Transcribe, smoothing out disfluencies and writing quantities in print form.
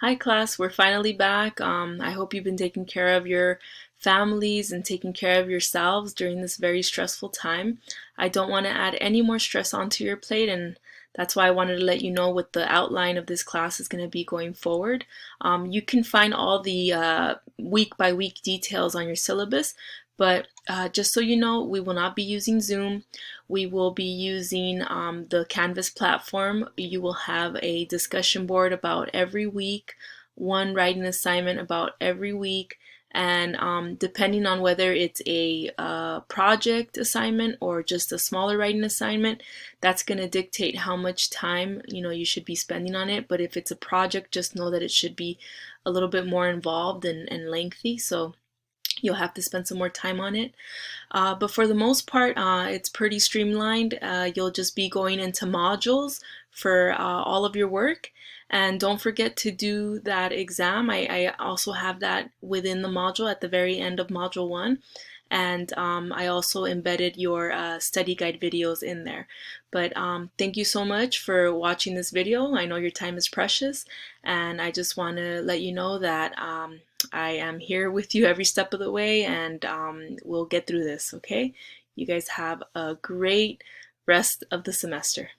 Hi class, we're finally back. I hope you've been taking care of your families and taking care of yourselves during this very stressful time. I don't want to add any more stress onto your plate, and that's why I wanted to let you know what the outline of this class is going to be going forward. You can find all the week by week details on your syllabus, but just so you know, we will not be using Zoom. We will be using the Canvas platform. You will have a discussion board about every week, one writing assignment about every week, and depending on whether it's a project assignment or just a smaller writing assignment, that's going to dictate how much time you should be spending on it. But if it's a project, just know that it should be a little bit more involved and lengthy. So you'll have to spend some more time on it. But for the most part, it's pretty streamlined. You'll just be going into modules for all of your work. And don't forget to do that exam. I also have that within the module at the very end of module 1. And I also embedded your study guide videos in there. But thank you so much for watching this video. I know your time is precious, and I just want to let you know that I am here with you every step of the way, and we'll get through this, okay? You guys have a great rest of the semester.